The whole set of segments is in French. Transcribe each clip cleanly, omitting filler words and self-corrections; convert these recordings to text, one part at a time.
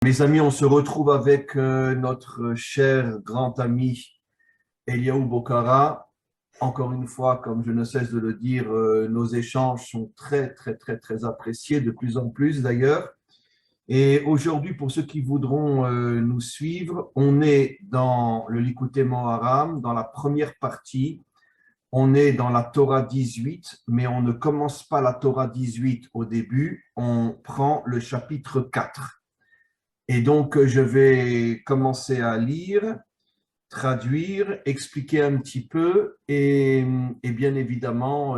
Mes amis, on se retrouve avec notre cher grand ami Eliaou Bokara. Encore une fois, comme je ne cesse de le dire, nos échanges sont très, très, très, très appréciés, de plus en plus d'ailleurs. Et aujourd'hui, pour ceux qui voudront nous suivre, on est dans le Likutei Moharam, dans la première partie. On est dans la Torah 18, mais on ne commence pas la Torah 18 au début, on prend le chapitre 4. Et donc, je vais commencer à lire, traduire, expliquer un petit peu et bien évidemment,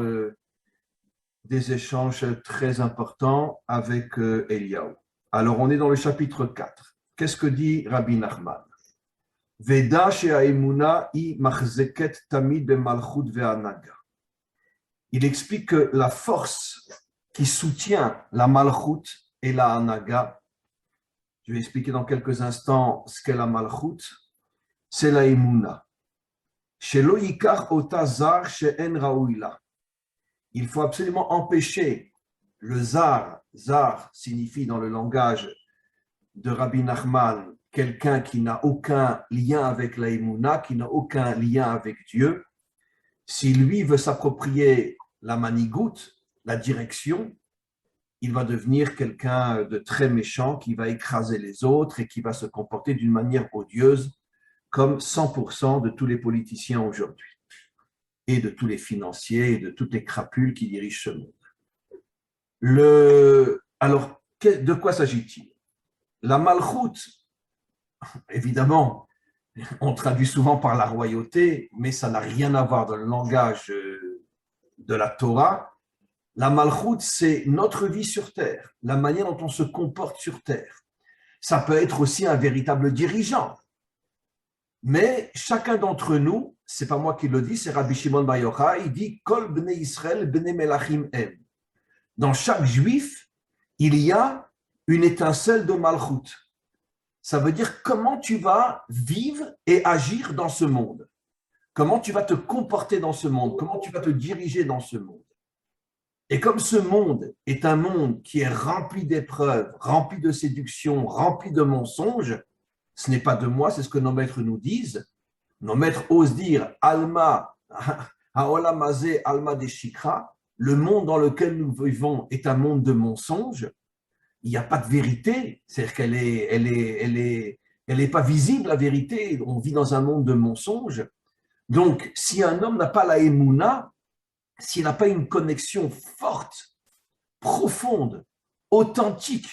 des échanges très importants avec Eliaou. Alors, on est dans le chapitre 4. Qu'est-ce que dit Rabbi Nachman? Veda she'aimuna i machzeket tamid bemalchut ve'anaga. Il explique que la force qui soutient la malchut et la anaga, je vais expliquer dans quelques instants ce qu'est la malchut, c'est la émouna. Shelo yikach ota zar she'en raouila. Il faut absolument empêcher le zar. Zar signifie dans le langage de Rabbi Nachman quelqu'un qui n'a aucun lien avec la émouna, qui n'a aucun lien avec Dieu. Si lui veut s'approprier la manigoute, la direction, il va devenir quelqu'un de très méchant qui va écraser les autres et qui va se comporter d'une manière odieuse, comme 100% de tous les politiciens aujourd'hui, et de tous les financiers, et de toutes les crapules qui dirigent ce monde. Alors, de quoi s'agit-il? La malchoute, évidemment, on traduit souvent par la royauté, mais ça n'a rien à voir dans le langage de la Torah. La malchoute, c'est notre vie sur terre, la manière dont on se comporte sur terre. Ça peut être aussi un véritable dirigeant. Mais chacun d'entre nous, c'est pas moi qui le dis, c'est Rabbi Shimon Bar Yochai, il dit Kol bnei Israël bnei melachim em. Dans chaque juif, il y a une étincelle de malchut. Ça veut dire comment tu vas vivre et agir dans ce monde. Comment tu vas te comporter dans ce monde, comment tu vas te diriger dans ce monde. Et comme ce monde est un monde qui est rempli d'épreuves, rempli de séductions, rempli de mensonges, ce n'est pas de moi, c'est ce que nos maîtres nous disent. Nos maîtres osent dire Alma, Haolamazé, Alma des Shikra, le monde dans lequel nous vivons est un monde de mensonges. Il n'y a pas de vérité, c'est-à-dire qu'elle est pas visible, la vérité. On vit dans un monde de mensonges. Donc, si un homme n'a pas la émouna, s'il n'a pas une connexion forte, profonde, authentique,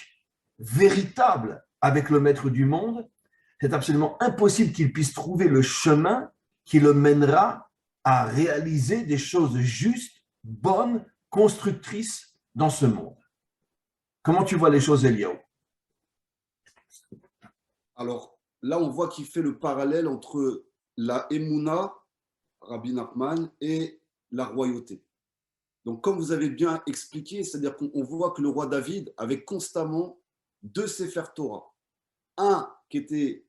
véritable avec le maître du monde, c'est absolument impossible qu'il puisse trouver le chemin qui le mènera à réaliser des choses justes, bonnes, constructrices dans ce monde. Comment tu vois les choses, Eliaou? Alors là, on voit qu'il fait le parallèle entre la Emouna, Rabbi Nachman, et la royauté. Donc, comme vous avez bien expliqué, c'est-à-dire qu'on voit que le roi David avait constamment deux Sefer Torah. Un qui était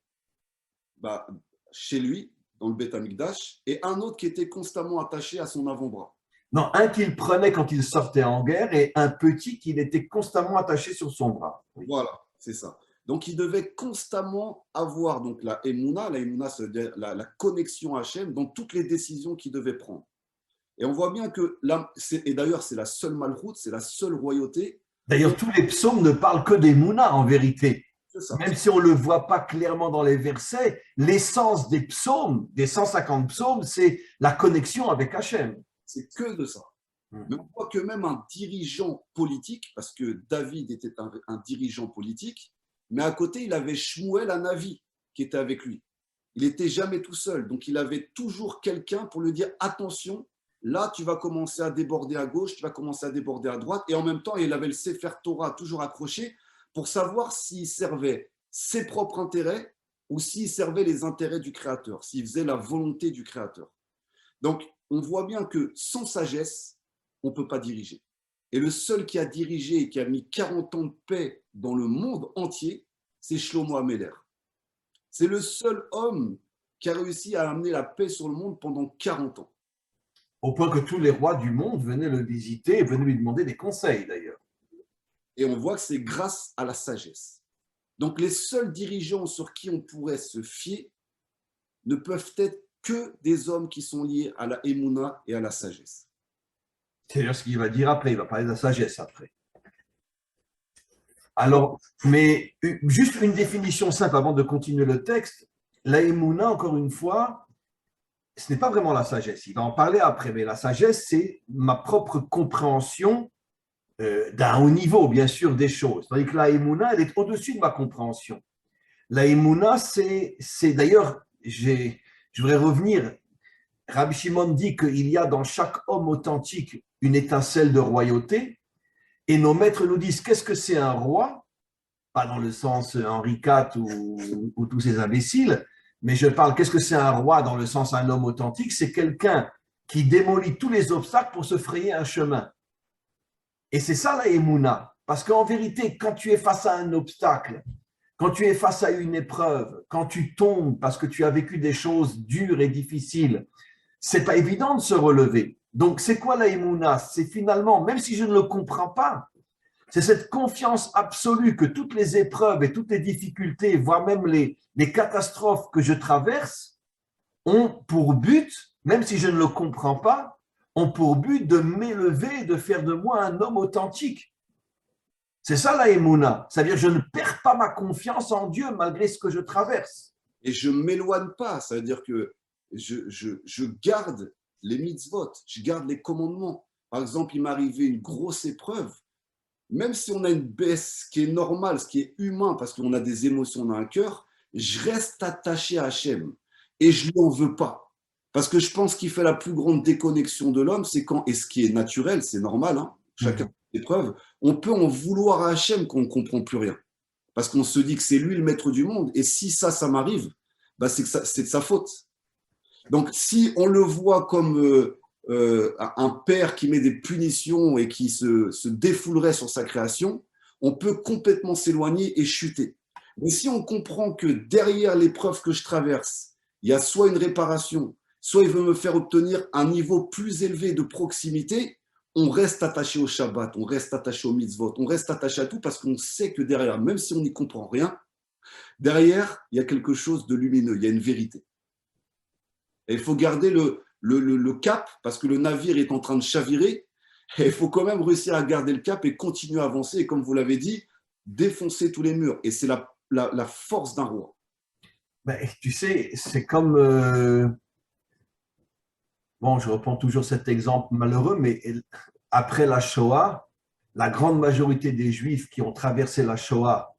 chez lui, dans le Beth Amikdash, et un autre qui était constamment attaché à son avant-bras. Non, un qu'il prenait quand il sortait en guerre et un petit qu'il était constamment attaché sur son bras. Oui. Voilà, c'est ça. Donc, il devait constamment avoir donc la Emouna, c'est la connexion à Hachem dans toutes les décisions qu'il devait prendre. Et on voit bien que là, et d'ailleurs, c'est la seule malchoute, c'est la seule royauté. D'ailleurs, tous les psaumes ne parlent que des Mouna en vérité. Même si on ne le voit pas clairement dans les versets, l'essence des psaumes, des 150 psaumes, c'est la connexion avec Hachem. C'est que de ça. Mais on voit que même un dirigeant politique, parce que David était un dirigeant politique, mais à côté, il avait Shmuel Hanavi qui était avec lui. Il n'était jamais tout seul, donc il avait toujours quelqu'un pour lui dire attention, là tu vas commencer à déborder à gauche, tu vas commencer à déborder à droite, et en même temps, il avait le Sefer Torah toujours accroché pour savoir s'il servait ses propres intérêts ou s'il servait les intérêts du Créateur, s'il faisait la volonté du Créateur. Donc, on voit bien que sans sagesse, on ne peut pas diriger. Et le seul qui a dirigé et qui a mis 40 ans de paix dans le monde entier, c'est Shlomo Améler. C'est le seul homme qui a réussi à amener la paix sur le monde pendant 40 ans. Au point que tous les rois du monde venaient le visiter et venaient lui demander des conseils d'ailleurs. Et on voit que c'est grâce à la sagesse. Donc les seuls dirigeants sur qui on pourrait se fier ne peuvent être que des hommes qui sont liés à la émouna et à la sagesse. C'est d'ailleurs ce qu'il va dire après, il va parler de la sagesse après. Alors, mais juste une définition simple avant de continuer le texte. La émouna, encore une fois, ce n'est pas vraiment la sagesse. Il va en parler après, mais la sagesse, c'est ma propre compréhension d'un haut niveau, bien sûr, des choses. Tandis que la émouna, elle est au-dessus de ma compréhension. La émouna, c'est d'ailleurs, je voudrais revenir, Rabbi Shimon dit qu'il y a dans chaque homme authentique une étincelle de royauté, et nos maîtres nous disent qu'est-ce que c'est un roi, pas dans le sens Henri IV ou tous ces imbéciles, mais je parle qu'est-ce que c'est un roi dans le sens un homme authentique, c'est quelqu'un qui démolit tous les obstacles pour se frayer un chemin. Et c'est ça la émouna, parce qu'en vérité, quand tu es face à un obstacle, quand tu es face à une épreuve, quand tu tombes parce que tu as vécu des choses dures et difficiles, c'est pas évident de se relever. Donc, c'est quoi la émouna? C'est finalement, même si je ne le comprends pas, c'est cette confiance absolue que toutes les épreuves et toutes les difficultés, voire même les catastrophes que je traverse, ont pour but, même si je ne le comprends pas, ont pour but de m'élever et de faire de moi un homme authentique. C'est ça la émouna. C'est-à-dire que je ne perds pas ma confiance en Dieu malgré ce que je traverse. Et je ne m'éloigne pas, ça veut dire que je garde les mitzvot, je garde les commandements. Par exemple, il m'est arrivé une grosse épreuve, même si on a une baisse qui est normale, ce qui est humain, parce qu'on a des émotions dans un cœur, je reste attaché à Hachem et je ne lui en veux pas. Parce que je pense qu'il fait la plus grande déconnexion de l'homme, c'est quand, et ce qui est naturel, c'est normal, hein, chacun a ses épreuves, on peut en vouloir à Hachem qu'on ne comprend plus rien. Parce qu'on se dit que c'est lui le maître du monde, et si ça m'arrive, bah c'est de sa faute. Donc si on le voit comme un père qui met des punitions et qui se défoulerait sur sa création, on peut complètement s'éloigner et chuter. Mais si on comprend que derrière l'épreuve que je traverse, il y a soit une réparation, soit il veut me faire obtenir un niveau plus élevé de proximité, on reste attaché au Shabbat, on reste attaché au mitzvot, on reste attaché à tout parce qu'on sait que derrière, même si on n'y comprend rien, derrière, il y a quelque chose de lumineux, il y a une vérité. Et il faut garder le cap parce que le navire est en train de chavirer et il faut quand même réussir à garder le cap et continuer à avancer et comme vous l'avez dit, défoncer tous les murs. Et c'est la force d'un roi. Ben, tu sais, c'est comme... bon, je reprends toujours cet exemple malheureux, mais après la Shoah, la grande majorité des Juifs qui ont traversé la Shoah,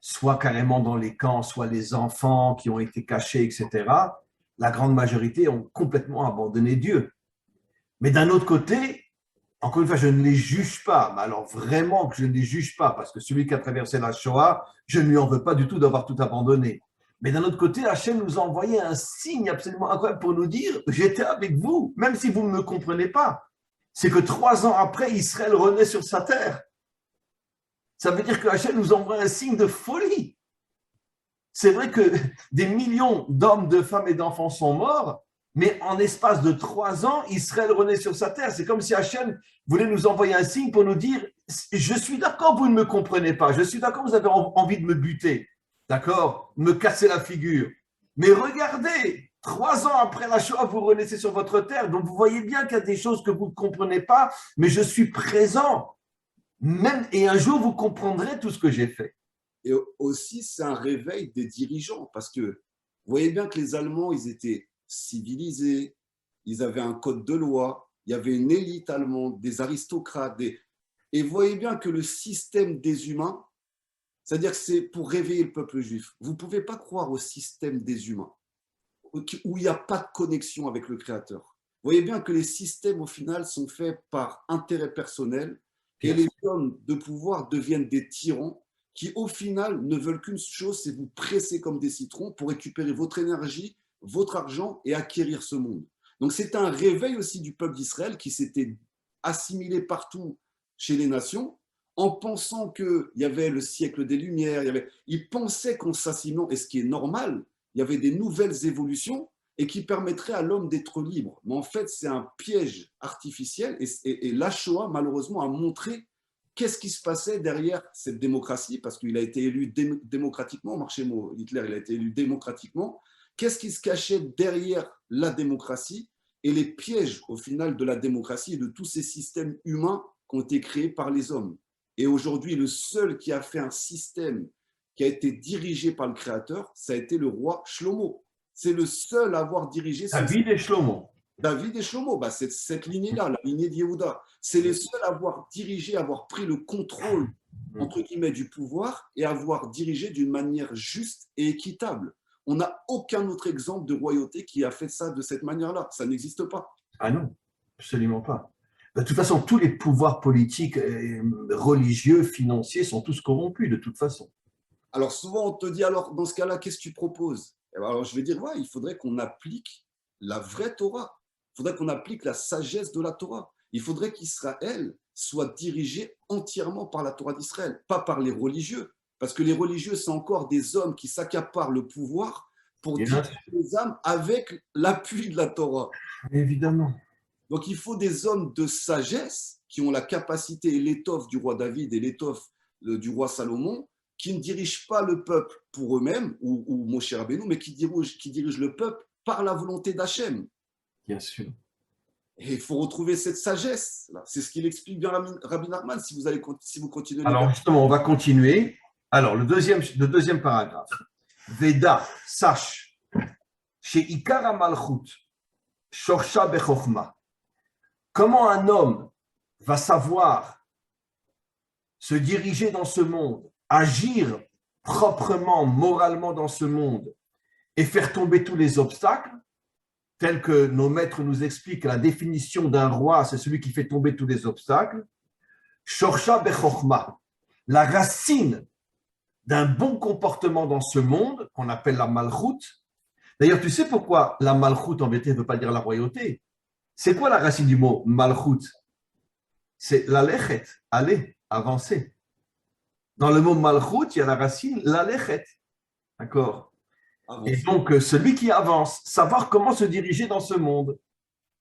soit carrément dans les camps, soit les enfants qui ont été cachés, etc., la grande majorité ont complètement abandonné Dieu. Mais d'un autre côté, encore une fois, je ne les juge pas, mais alors vraiment que je ne les juge pas, parce que celui qui a traversé la Shoah, je ne lui en veux pas du tout d'avoir tout abandonné. Mais d'un autre côté, Hachem nous a envoyé un signe absolument incroyable pour nous dire « J'étais avec vous, même si vous ne me comprenez pas. » C'est que 3 ans après, Israël renaît sur sa terre. Ça veut dire que Hachem nous envoie un signe de folie. C'est vrai que des millions d'hommes, de femmes et d'enfants sont morts, mais en espace de 3 ans, Israël renaît sur sa terre. C'est comme si Hachem voulait nous envoyer un signe pour nous dire « Je suis d'accord, vous ne me comprenez pas. Je suis d'accord, vous avez envie de me buter. D'accord, me casser la figure. Mais regardez, 3 ans après la Shoah, vous renaissez sur votre terre. Donc, vous voyez bien qu'il y a des choses que vous ne comprenez pas, mais je suis présent. Même, et un jour, vous comprendrez tout ce que j'ai fait. » Et aussi, c'est un réveil des dirigeants parce que vous voyez bien que les Allemands, ils étaient civilisés, ils avaient un code de loi, il y avait une élite allemande, des aristocrates. Et vous voyez bien que le système des humains, c'est-à-dire que c'est pour réveiller le peuple juif. Vous ne pouvez pas croire au système des humains, où il n'y a pas de connexion avec le Créateur. Vous voyez bien que les systèmes, au final, sont faits par intérêt personnel et les hommes de pouvoir deviennent des tyrans qui, au final, ne veulent qu'une chose, c'est vous presser comme des citrons pour récupérer votre énergie, votre argent et acquérir ce monde. Donc, c'est un réveil aussi du peuple d'Israël qui s'était assimilé partout chez les nations en pensant qu'il y avait le siècle des Lumières, ils pensaient qu'en s'assimilant, et ce qui est normal, il y avait des nouvelles évolutions et qui permettraient à l'homme d'être libre. Mais en fait, c'est un piège artificiel et la Shoah, malheureusement, a montré qu'est-ce qui se passait derrière cette démocratie? Parce qu'il a été élu démocratiquement, marchez mot, Hitler, il a été élu démocratiquement. Qu'est-ce qui se cachait derrière la démocratie et les pièges, au final, de la démocratie et de tous ces systèmes humains qui ont été créés par les hommes? Et aujourd'hui, le seul qui a fait un système qui a été dirigé par le Créateur, ça a été le roi Shlomo. C'est le seul à avoir dirigé ce David et Shlomo. David et Shlomo, c'est cette lignée-là, la lignée de Yehuda. C'est les seuls à avoir dirigé, à avoir pris le contrôle, entre guillemets, du pouvoir et à avoir dirigé d'une manière juste et équitable. On n'a aucun autre exemple de royauté qui a fait ça de cette manière-là. Ça n'existe pas. Ah non, absolument pas. De toute façon, tous les pouvoirs politiques, religieux, financiers sont tous corrompus, de toute façon. Alors souvent, on te dit, alors dans ce cas-là, qu'est-ce que tu proposes? Alors je vais dire, ouais, il faudrait qu'on applique la vraie Torah. Il faudrait qu'on applique la sagesse de la Torah. Il faudrait qu'Israël soit dirigé entièrement par la Torah d'Israël, pas par les religieux. Parce que les religieux, c'est encore des hommes qui s'accaparent le pouvoir pour diriger les âmes avec l'appui de la Torah. Évidemment. Donc il faut des hommes de sagesse qui ont la capacité et l'étoffe du roi David et l'étoffe du roi Salomon, qui ne dirigent pas le peuple pour eux-mêmes, ou Moshe Rabbeinu, mais qui dirigent le peuple par la volonté d'Hachem. Bien sûr. Et il faut retrouver cette sagesse. C'est ce qu'il explique bien Rabbi Nachman, si vous continuez. Alors justement, on va continuer. Alors, le deuxième paragraphe. Veda, sache, chez Ikara Malchut, Shorsha Bechokma, comment un homme va savoir se diriger dans ce monde, agir proprement, moralement dans ce monde et faire tomber tous les obstacles, tels que nos maîtres nous expliquent la définition d'un roi, c'est celui qui fait tomber tous les obstacles. Shorsha Bechokma, la racine d'un bon comportement dans ce monde, qu'on appelle la malchut. D'ailleurs, tu sais pourquoi la malchut en vérité ne veut pas dire la royauté? C'est quoi la racine du mot malchut? C'est la lechet, aller, avancer. Dans le mot malchut, il y a la racine la lechet. D'accord? Et donc, celui qui avance, savoir comment se diriger dans ce monde.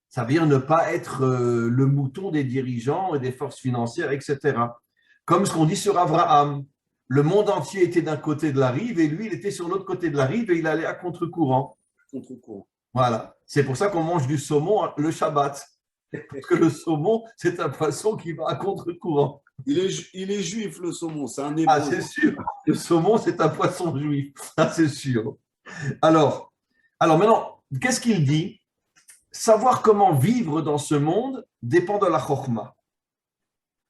Ça veut dire ne pas être le mouton des dirigeants et des forces financières, etc. Comme ce qu'on dit sur Abraham. Le monde entier était d'un côté de la rive et lui, il était sur l'autre côté de la rive et il allait à contre-courant. Contre-courant. Voilà. C'est pour ça qu'on mange du saumon le Shabbat. Parce que le saumon, c'est un poisson qui va à contre-courant. Il est juif, le saumon, c'est un hébreu. Ah, c'est sûr. Le saumon, c'est un poisson juif. Ah, c'est sûr. Alors maintenant, qu'est-ce qu'il dit? Savoir comment vivre dans ce monde dépend de la chokhma.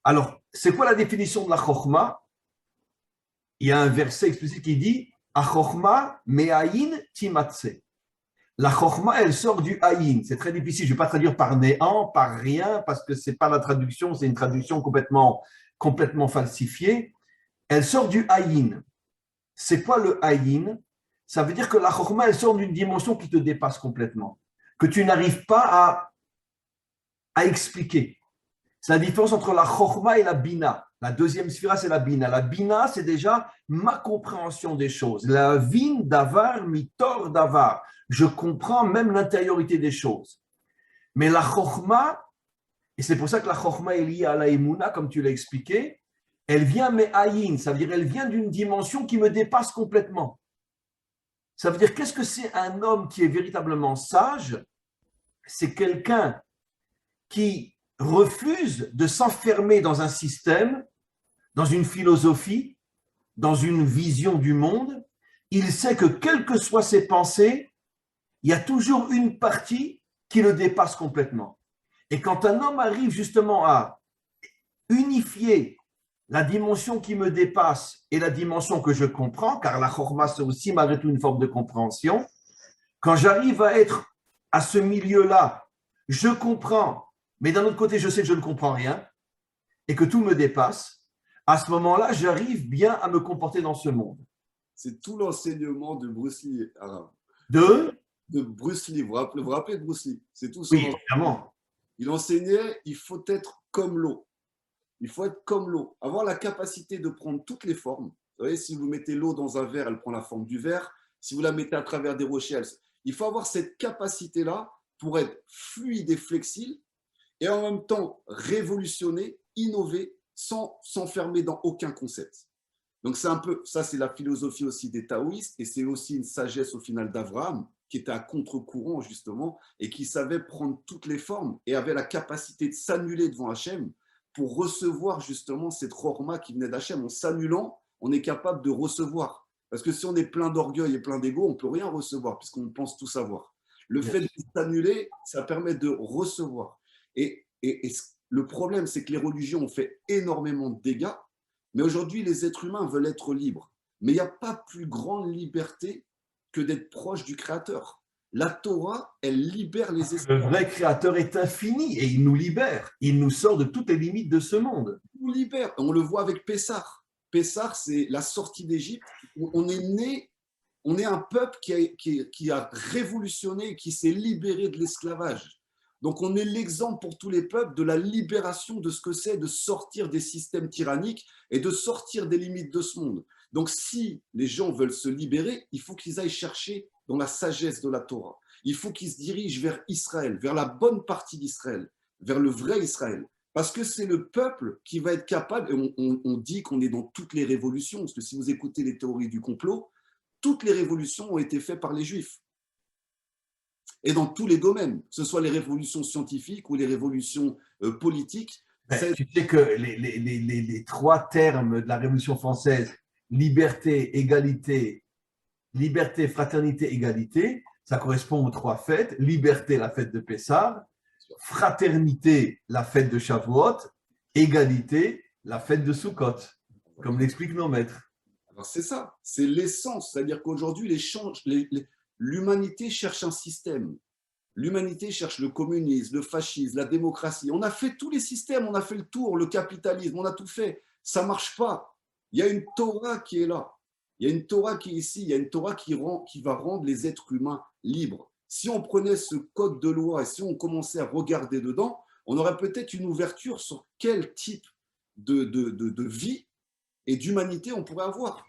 Alors, c'est quoi la définition de la chokhma? Il y a un verset explicite qui dit Achokma me'ayin timatse. La chokhma, elle sort du ayin. C'est très difficile. Je ne vais pas traduire par néant, par rien, parce que ce n'est pas la traduction, c'est une traduction complètement falsifiée. Elle sort du ayin. C'est quoi le ayin? Ça veut dire que la chokhma, elle sort d'une dimension qui te dépasse complètement, que tu n'arrives pas à expliquer. C'est la différence entre la chokhma et la bina. La deuxième sphira, c'est la bina. La bina, c'est déjà ma compréhension des choses. La vin davar, mitor davar. Je comprends même l'intériorité des choses. Mais la chokhma, et c'est pour ça que la chokhma est liée à la emuna, comme tu l'as expliqué, elle vient me'ayin, ça veut dire elle vient d'une dimension qui me dépasse complètement. Ça veut dire qu'est-ce que c'est un homme qui est véritablement sage? C'est quelqu'un qui refuse de s'enfermer dans un système, dans une philosophie, dans une vision du monde. Il sait que quelles que soient ses pensées, il y a toujours une partie qui le dépasse complètement. Et quand un homme arrive justement à unifier la dimension qui me dépasse et la dimension que je comprends, car la chorma c'est aussi malgré tout une forme de compréhension, quand j'arrive à être à ce milieu-là, je comprends, mais d'un autre côté, je sais que je ne comprends rien et que tout me dépasse, à ce moment-là, j'arrive bien à me comporter dans ce monde. C'est tout l'enseignement de Bruce Lee, Arabe. De Bruce Lee. Vous vous rappelez de Bruce Lee? C'est tout son Oui, évidemment. Il enseignait, il faut être comme l'eau. Il faut être comme l'eau, avoir la capacité de prendre toutes les formes. Vous voyez, si vous mettez l'eau dans un verre, elle prend la forme du verre. Si vous la mettez à travers des rochers, il faut avoir cette capacité-là pour être fluide et flexible et en même temps révolutionner, innover sans s'enfermer dans aucun concept. Donc c'est un peu, ça c'est la philosophie aussi des taoïstes, et c'est aussi une sagesse au final d'Abraham, qui était à contre-courant justement, et qui savait prendre toutes les formes, et avait la capacité de s'annuler devant Hachem, pour recevoir justement cette chorma qui venait d'Hachem. En s'annulant, on est capable de recevoir. Parce que si on est plein d'orgueil et plein d'ego, on ne peut rien recevoir, puisqu'on pense tout savoir. Le fait de s'annuler, ça permet de recevoir. Et le problème, c'est que les religions ont fait énormément de dégâts, mais aujourd'hui, les êtres humains veulent être libres. Mais il n'y a pas plus grande liberté que d'être proche du Créateur. La Torah, elle libère les esprits. Le vrai Créateur est infini et il nous libère. Il nous sort de toutes les limites de ce monde. Il nous libère. On le voit avec Pessah. Pessah, c'est la sortie d'Égypte. On est né, on est un peuple qui a révolutionné, qui s'est libéré de l'esclavage. Donc on est l'exemple pour tous les peuples de la libération de ce que c'est de sortir des systèmes tyranniques et de sortir des limites de ce monde. Donc si les gens veulent se libérer, il faut qu'ils aillent chercher dans la sagesse de la Torah. Il faut qu'ils se dirigent vers Israël, vers la bonne partie d'Israël, vers le vrai Israël. Parce que c'est le peuple qui va être capable, et on dit qu'on est dans toutes les révolutions, parce que si vous écoutez les théories du complot, toutes les révolutions ont été faites par les Juifs. Et dans tous les domaines, que ce soit les révolutions scientifiques ou les révolutions politiques. Tu sais que les trois termes de la Révolution française, liberté, fraternité, égalité, ça correspond aux trois fêtes. Liberté, la fête de Pessah, fraternité, la fête de Shavuot, égalité, la fête de Sukkot, comme l'expliquent nos maîtres. Alors c'est ça, c'est l'essence. C'est-à-dire qu'aujourd'hui, l'humanité cherche un système. L'humanité cherche le communisme, le fascisme, la démocratie. On a fait tous les systèmes, on a fait le tour, le capitalisme, on a tout fait. Ça ne marche pas. Il y a une Torah qui est là. Il y a une Torah qui est ici. Il y a une Torah qui va rendre les êtres humains libres. Si on prenait ce code de loi et si on commençait à regarder dedans, on aurait peut-être une ouverture sur quel type de vie et d'humanité on pourrait avoir.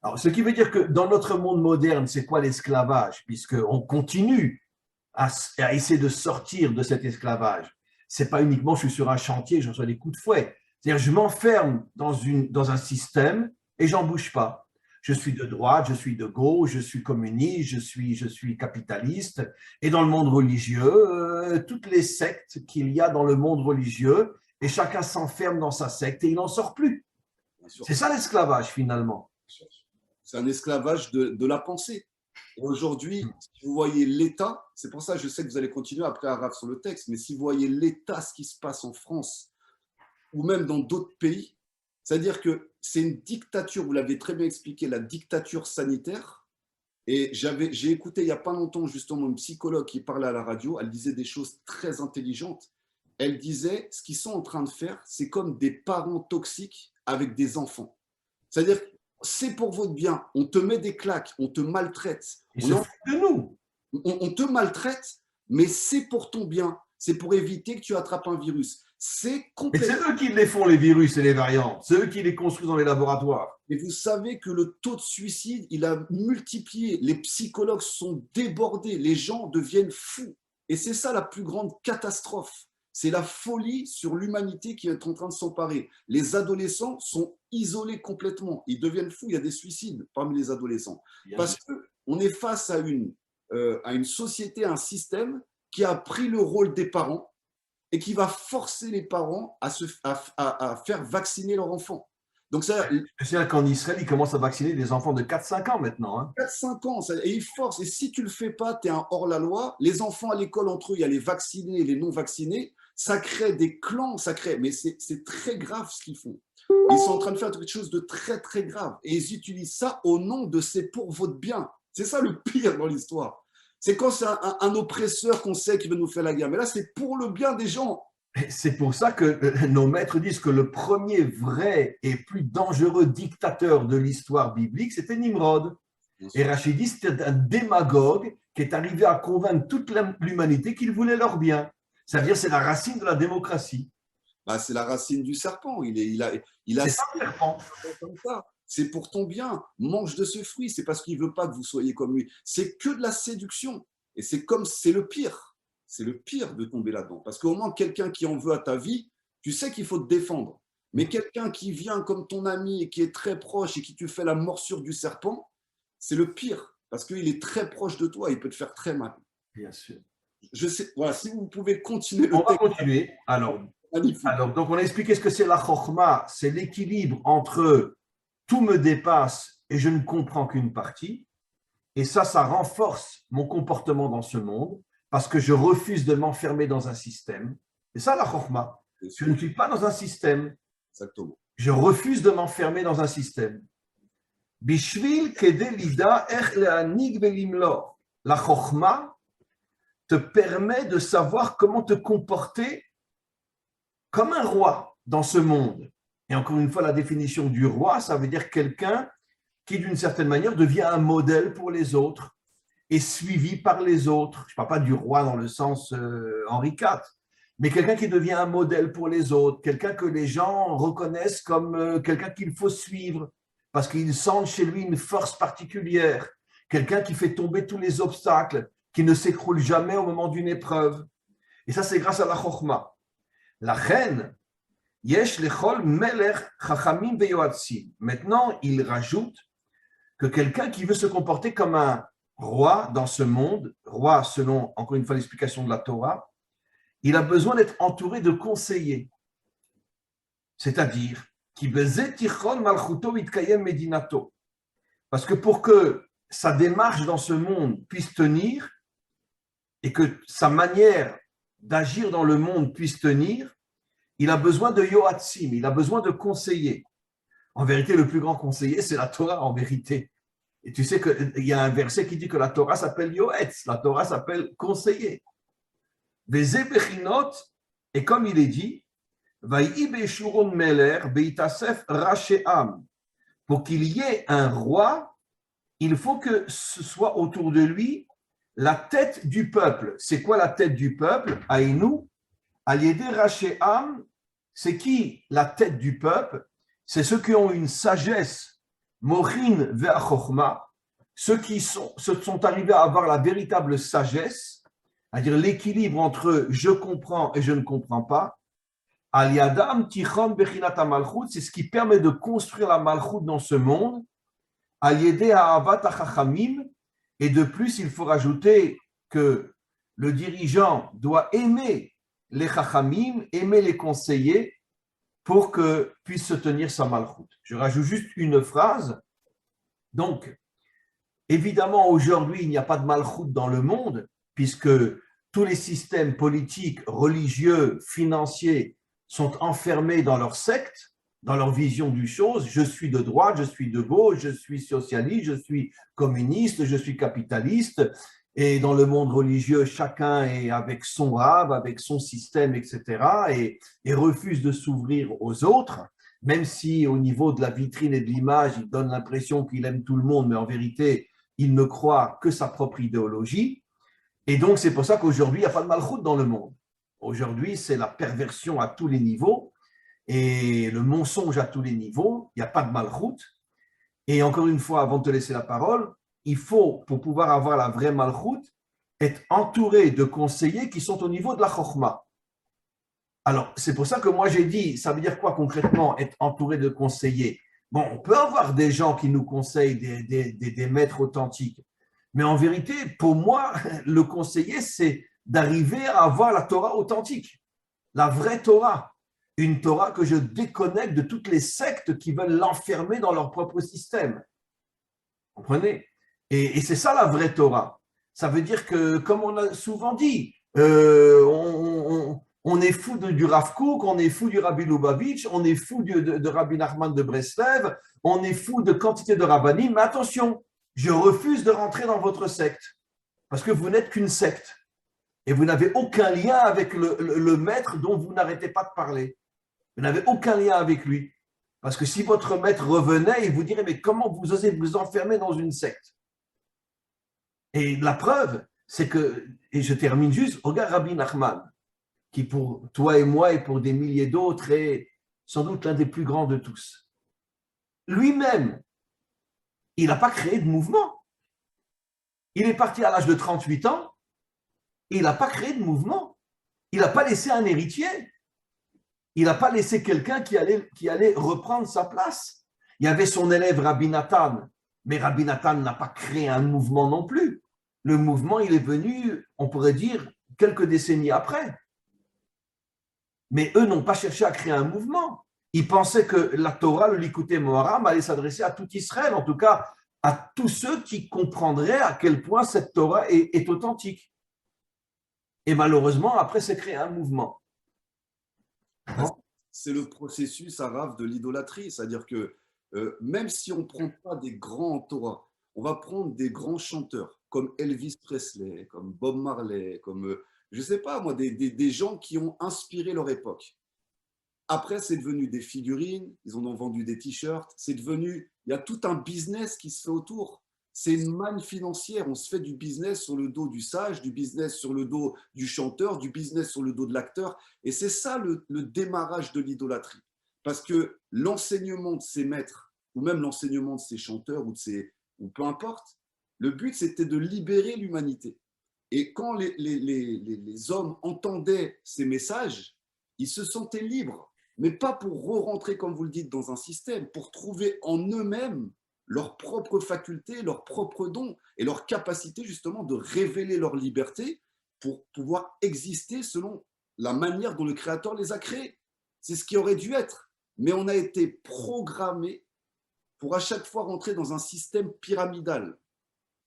Alors, ce qui veut dire que dans notre monde moderne, c'est quoi l'esclavage? Puisqu'on continue à essayer de sortir de cet esclavage. Ce n'est pas uniquement je suis sur un chantier, je reçois des coups de fouet. C'est-à-dire je m'enferme dans un système et j'en bouge pas. Je suis de droite, je suis de gauche, je suis communiste, je suis capitaliste. Et dans le monde religieux, toutes les sectes qu'il y a dans le monde religieux, et chacun s'enferme dans sa secte et il n'en sort plus. C'est ça l'esclavage finalement. C'est un esclavage de la pensée. Et aujourd'hui, si vous voyez l'État, c'est pour ça que je sais que vous allez continuer après Araf sur le texte, mais si vous voyez l'État, ce qui se passe en France ou même dans d'autres pays, c'est-à-dire que c'est une dictature, vous l'avez très bien expliqué, la dictature sanitaire. Et j'ai écouté il n'y a pas longtemps justement une psychologue qui parlait à la radio, elle disait des choses très intelligentes. Elle disait, ce qu'ils sont en train de faire, c'est comme des parents toxiques avec des enfants. C'est-à-dire c'est pour votre bien. On te met des claques, on te maltraite. Ils se foutent de nous. On te maltraite, mais c'est pour ton bien. C'est pour éviter que tu attrapes un virus. C'est complètement... Et c'est eux qui les font, les virus et les variants. C'est eux qui les construisent dans les laboratoires. Et vous savez que le taux de suicide, il a multiplié. Les psychologues sont débordés. Les gens deviennent fous. Et c'est ça la plus grande catastrophe. C'est la folie sur l'humanité qui est en train de s'emparer. Les adolescents sont isolés complètement. Ils deviennent fous. Il y a des suicides parmi les adolescents. Parce qu'on est face à une société, à un système qui a pris le rôle des parents et qui va forcer les parents à faire vacciner leurs enfants. Donc c'est-à-dire qu'en Israël, ils commencent à vacciner des enfants de 4-5 ans maintenant. Hein. 4-5 ans, et ils forcent. Et si tu ne le fais pas, tu es un hors-la-loi. Les enfants à l'école, entre eux, il y a les vaccinés et les non-vaccinés. Ça crée des clans, mais c'est très grave ce qu'ils font. Ils sont en train de faire quelque chose de très, très grave. Et ils utilisent ça au nom de c'est pour votre bien. C'est ça le pire dans l'histoire. C'est quand c'est un oppresseur qu'on sait qui veut nous faire la guerre. Mais là, c'est pour le bien des gens. C'est pour ça que nos maîtres disent que le premier vrai et plus dangereux dictateur de l'histoire biblique, c'était Nimrod. Et Rachid dit c'était un démagogue qui est arrivé à convaincre toute l'humanité qu'il voulait leur bien. C'est-à-dire c'est la racine de la démocratie. Bah, c'est la racine du serpent. C'est ça le serpent. C'est pour ton bien. Mange de ce fruit. C'est parce qu'il ne veut pas que vous soyez comme lui. C'est que de la séduction. Et c'est le pire. C'est le pire de tomber là-dedans. Parce qu'au moins, quelqu'un qui en veut à ta vie, tu sais qu'il faut te défendre. Mais quelqu'un qui vient comme ton ami et qui est très proche et qui te fait la morsure du serpent, c'est le pire, parce qu'il est très proche de toi, il peut te faire très mal. Bien sûr. Je sais, voilà, si vous pouvez continuer On le va texte, continuer. magnifique. Alors, donc on a expliqué ce que c'est la chokhma, c'est l'équilibre entre tout me dépasse et je ne comprends qu'une partie. Et ça renforce mon comportement dans ce monde parce que je refuse de m'enfermer dans un système. C'est ça la chokhma. Je ne suis pas dans un système. Exactement. Je refuse de m'enfermer dans un système. Bishvil kedelida ech le'anig velimlor. La chokhma te permet de savoir comment te comporter comme un roi dans ce monde. Et encore une fois, la définition du roi, ça veut dire quelqu'un qui, d'une certaine manière, devient un modèle pour les autres et suivi par les autres. Je ne parle pas du roi dans le sens Henri IV, mais quelqu'un qui devient un modèle pour les autres, quelqu'un que les gens reconnaissent comme quelqu'un qu'il faut suivre, parce qu'ils sentent chez lui une force particulière, quelqu'un qui fait tomber tous les obstacles, qui ne s'écroule jamais au moment d'une épreuve. Et ça, c'est grâce à la chokhma. La reine, yesh lechol melech chachamim veyoatzim. Maintenant, il rajoute que quelqu'un qui veut se comporter comme un roi dans ce monde, roi selon, encore une fois, l'explication de la Torah, il a besoin d'être entouré de conseillers. C'est-à-dire, parce que pour que sa démarche dans ce monde puisse tenir et que sa manière d'agir dans le monde puisse tenir, il a besoin de yoatzim, il a besoin de conseillers. En vérité, le plus grand conseiller, c'est la Torah, en vérité. Et tu sais qu'il y a un verset qui dit que la Torah s'appelle yoetz, la Torah s'appelle conseiller. Et comme il est dit, pour qu'il y ait un roi, il faut que ce soit autour de lui la tête du peuple. C'est quoi la tête du peuple? Aïnou, Aliédé Rachéam, c'est qui la tête du peuple? C'est ceux qui ont une sagesse, Mochin ve'achokma, ceux qui sont arrivés à avoir la véritable sagesse, c'est-à-dire l'équilibre entre je comprends et je ne comprends pas. Aliadam tichon bechinat malchut, c'est ce qui permet de construire la malchut dans ce monde. Aliédé ha'avat hachachamim, et de plus, il faut rajouter que le dirigeant doit aimer les chachamim, aimer les conseillers pour que puisse se tenir sa malchut. Je rajoute juste une phrase. Donc, évidemment, aujourd'hui, il n'y a pas de malchut dans le monde, puisque tous les systèmes politiques, religieux, financiers sont enfermés dans leur secte, dans leur vision du chose. Je suis de droite, je suis de gauche, je suis socialiste, je suis communiste, je suis capitaliste. Et dans le monde religieux, chacun est avec son rave, avec son système, etc. Et refuse de s'ouvrir aux autres, même si au niveau de la vitrine et de l'image, il donne l'impression qu'il aime tout le monde, mais en vérité, il ne croit que sa propre idéologie. Et donc, c'est pour ça qu'aujourd'hui, il n'y a pas de malchut dans le monde. Aujourd'hui, c'est la perversion à tous les niveaux et le mensonge à tous les niveaux. Il n'y a pas de malchut. Et encore une fois, avant de te laisser la parole, il faut, pour pouvoir avoir la vraie malchut, être entouré de conseillers qui sont au niveau de la chokhma. Alors, c'est pour ça que moi j'ai dit, ça veut dire quoi concrètement, être entouré de conseillers? Bon, on peut avoir des gens qui nous conseillent, des maîtres authentiques, mais en vérité, pour moi, le conseiller, c'est d'arriver à avoir la Torah authentique, la vraie Torah, une Torah que je déconnecte de toutes les sectes qui veulent l'enfermer dans leur propre système. Vous comprenez? Et c'est ça la vraie Torah. Ça veut dire que, comme on a souvent dit, on est fou du Rav Kook, on est fou du Rabbi Lubavitch, on est fou de Rabbi Nachman de Breslev, on est fou de quantité de rabbinim, mais attention, je refuse de rentrer dans votre secte, parce que vous n'êtes qu'une secte, et vous n'avez aucun lien avec le maître dont vous n'arrêtez pas de parler. Vous n'avez aucun lien avec lui. Parce que si votre maître revenait, il vous dirait, mais comment vous osez vous enfermer dans une secte? Et la preuve, c'est que, et je termine juste, regarde Rabbi Nachman, qui pour toi et moi et pour des milliers d'autres est sans doute l'un des plus grands de tous. Lui-même, il n'a pas créé de mouvement. Il est parti à l'âge de 38 ans et il n'a pas créé de mouvement. Il n'a pas laissé un héritier. il n'a pas laissé quelqu'un qui allait reprendre sa place. Il y avait son élève Rabbi Nathan, mais Rabbi Nathan n'a pas créé un mouvement non plus. Le mouvement, il est venu, on pourrait dire, quelques décennies après. Mais eux n'ont pas cherché à créer un mouvement. Ils pensaient que la Torah, le Likutei Moharam, allait s'adresser à tout Israël, en tout cas à tous ceux qui comprendraient à quel point cette Torah est authentique. Et malheureusement, après, c'est créé un mouvement. C'est le processus arabe de l'idolâtrie. C'est-à-dire que même si on ne prend pas des grands en Torah, on va prendre des grands chanteurs comme Elvis Presley, comme Bob Marley, comme, je ne sais pas moi, des gens qui ont inspiré leur époque. Après, c'est devenu des figurines, ils en ont vendu des t-shirts, c'est devenu, il y a tout un business qui se fait autour. C'est une manne financière, on se fait du business sur le dos du sage, du business sur le dos du chanteur, du business sur le dos de l'acteur. Et c'est ça le démarrage de l'idolâtrie. Parce que l'enseignement de ces maîtres, ou même l'enseignement de ces chanteurs, ou peu importe, le but c'était de libérer l'humanité. Et quand les hommes entendaient ces messages, ils se sentaient libres, mais pas pour re-rentrer, comme vous le dites, dans un système, pour trouver en eux-mêmes leurs propres facultés, leurs propres dons et leur capacité justement de révéler leur liberté pour pouvoir exister selon la manière dont le Créateur les a créés. C'est ce qui aurait dû être. Mais on a été programmé pour à chaque fois rentrer dans un système pyramidal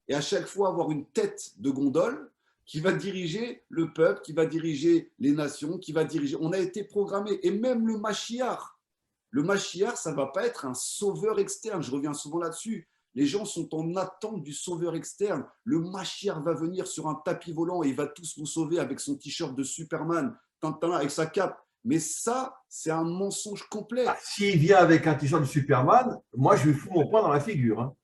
et à chaque fois avoir une tête de gondole qui va diriger le peuple, qui va diriger les nations, qui va diriger... On a été programmé. Et même le Mashiach, ça ne va pas être un sauveur externe. Je reviens souvent là-dessus. Les gens sont en attente du sauveur externe. Le Mashiach va venir sur un tapis volant et il va tous nous sauver avec son t-shirt de Superman, avec sa cape. Mais ça, c'est un mensonge complet. Ah, s'il vient avec un t-shirt de Superman, moi, je lui fous mon poing dans la figure. Hein.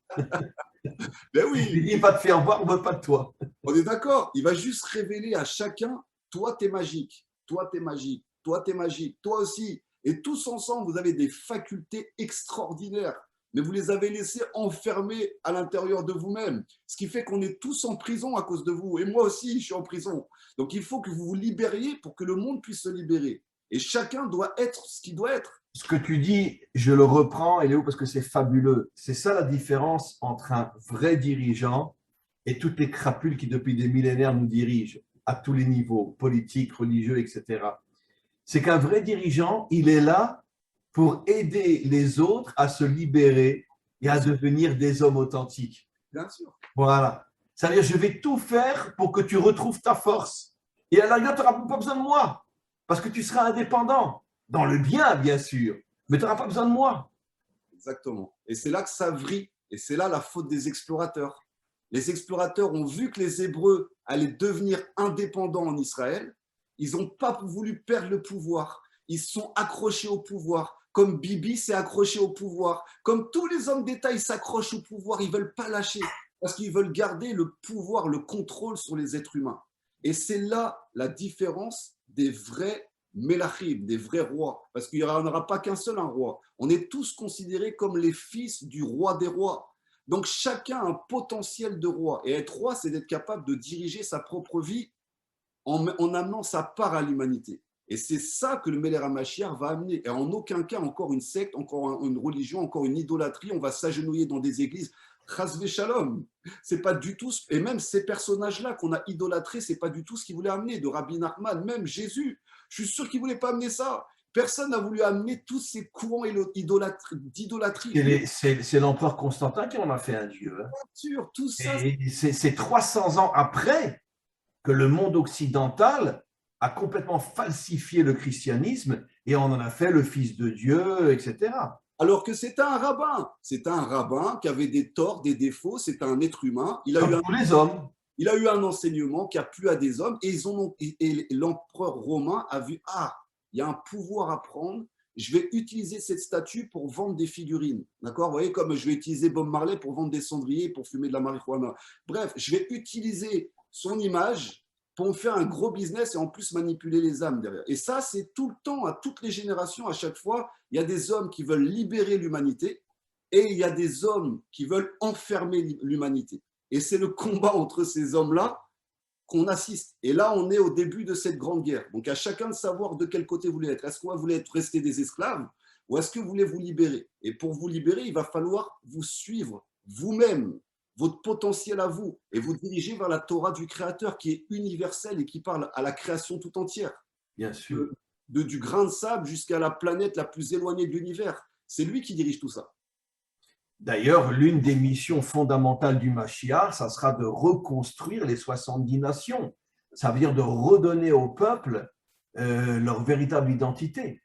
Ben Je lui oui, dis, pas de faire voir, on ne veut pas de toi. on est d'accord. Il va juste révéler à chacun, toi, t'es magique, toi, t'es magique, toi, t'es magique, toi aussi. Et tous ensemble, vous avez des facultés extraordinaires, mais vous les avez laissés enfermés à l'intérieur de vous-même. Ce qui fait qu'on est tous en prison à cause de vous. Et moi aussi, je suis en prison. Donc il faut que vous vous libériez pour que le monde puisse se libérer. Et chacun doit être ce qu'il doit être. Ce que tu dis, je le reprends, Léo, parce que c'est fabuleux. C'est ça la différence entre un vrai dirigeant et toutes les crapules qui, depuis des millénaires, nous dirigent à tous les niveaux, politiques, religieux, etc. C'est qu'un vrai dirigeant, il est là pour aider les autres à se libérer et à devenir des hommes authentiques. Bien sûr. Voilà. C'est-à-dire, je vais tout faire pour que tu retrouves ta force. Et à la rigueur, tu n'auras pas besoin de moi, parce que tu seras indépendant. Dans le bien, bien sûr, mais tu n'auras pas besoin de moi. Exactement. Et c'est là que ça vrille. Et c'est là la faute des explorateurs. Les explorateurs ont vu que les Hébreux allaient devenir indépendants en Israël. Ils n'ont pas voulu perdre le pouvoir. Ils se sont accrochés au pouvoir. Comme Bibi s'est accroché au pouvoir. Comme tous les hommes d'État, ils s'accrochent au pouvoir. Ils ne veulent pas lâcher. Parce qu'ils veulent garder le pouvoir, le contrôle sur les êtres humains. Et c'est là la différence des vrais Mélachim, des vrais rois, parce qu'il n'y en aura pas qu'un seul un roi. On est tous considérés comme les fils du roi des rois. Donc chacun a un potentiel de roi. Et être roi, c'est d'être capable de diriger sa propre vie en amenant sa part à l'humanité. Et c'est ça que le Meler HaMashiach va amener. Et en aucun cas, encore une secte, encore une religion, encore une idolâtrie, on va s'agenouiller dans des églises. Chasvé Shalom. C'est pas du tout. Et même ces personnages-là qu'on a idolâtrés, c'est pas du tout ce qu'ils voulaient amener. De Rabbi Nachman, même Jésus. Je suis sûr qu'il ne voulait pas amener ça. Personne n'a voulu amener tous ces courants d'idolâtrie. C'est l'empereur Constantin qui en a fait un dieu. Hein. Bien sûr, tout ça. Et c'est 300 ans après que le monde occidental a complètement falsifié le christianisme et on en a fait le fils de Dieu, etc. Alors que c'était un rabbin. C'était un rabbin qui avait des torts, des défauts. C'était un être humain. Comme tous les hommes. Il a eu un enseignement qui a plu à des hommes et l'empereur romain a vu, il y a un pouvoir à prendre, je vais utiliser cette statue pour vendre des figurines. D'accord? Vous voyez, comme je vais utiliser Bob Marley pour vendre des cendriers, pour fumer de la marijuana. Bref, je vais utiliser son image pour me faire un gros business et en plus manipuler les âmes derrière. Et ça, c'est tout le temps, à toutes les générations, à chaque fois, il y a des hommes qui veulent libérer l'humanité et il y a des hommes qui veulent enfermer l'humanité. Et c'est le combat entre ces hommes-là qu'on assiste. Et là, on est au début de cette grande guerre. Donc, à chacun de savoir de quel côté vous voulez être. Est-ce que vous voulez être resté des esclaves ou est-ce que vous voulez vous libérer? Et pour vous libérer, il va falloir vous suivre vous-même, votre potentiel à vous, et vous diriger vers la Torah du Créateur qui est universelle et qui parle à la création tout entière. Bien sûr. Du grain de sable jusqu'à la planète la plus éloignée de l'univers. C'est lui qui dirige tout ça. D'ailleurs, l'une des missions fondamentales du Mashiach, ça sera de reconstruire les 70 nations. Ça veut dire de redonner au peuple leur véritable identité.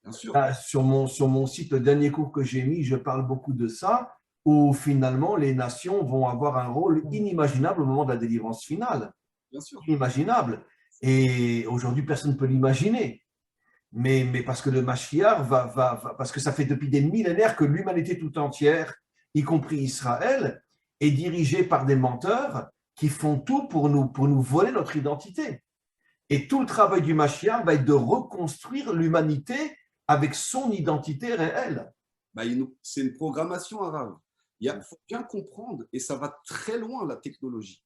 Bien sûr. Là, sur mon site, le dernier cours que j'ai mis, je parle beaucoup de ça, où finalement les nations vont avoir un rôle inimaginable au moment de la délivrance finale. Bien sûr. Inimaginable. Et aujourd'hui, personne ne peut l'imaginer. Mais parce que le Mashiach parce que ça fait depuis des millénaires que l'humanité tout entière, y compris Israël, est dirigée par des menteurs qui font tout pour nous voler notre identité. Et tout le travail du Mashiach va être de reconstruire l'humanité avec son identité réelle. C'est une programmation arabe. Il faut bien comprendre, et ça va très loin, la technologie.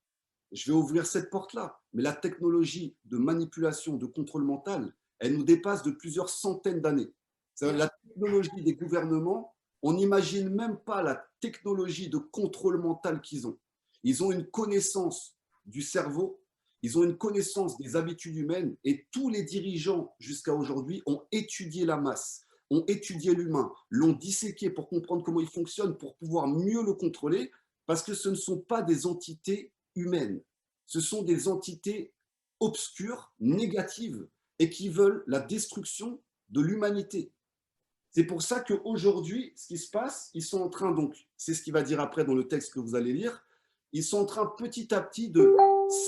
Je vais ouvrir cette porte-là, mais la technologie de manipulation, de contrôle mental, elle nous dépasse de plusieurs centaines d'années. La technologie des gouvernements, on n'imagine même pas la technologie de contrôle mental qu'ils ont. Ils ont une connaissance du cerveau, ils ont une connaissance des habitudes humaines, et tous les dirigeants jusqu'à aujourd'hui ont étudié la masse, ont étudié l'humain, l'ont disséqué pour comprendre comment il fonctionne, pour pouvoir mieux le contrôler, parce que ce ne sont pas des entités humaines, ce sont des entités obscures, négatives, et qui veulent la destruction de l'humanité. C'est pour ça qu'aujourd'hui, ce qui se passe, ils sont en train, donc, c'est ce qu'il va dire après dans le texte que vous allez lire, ils sont en train petit à petit de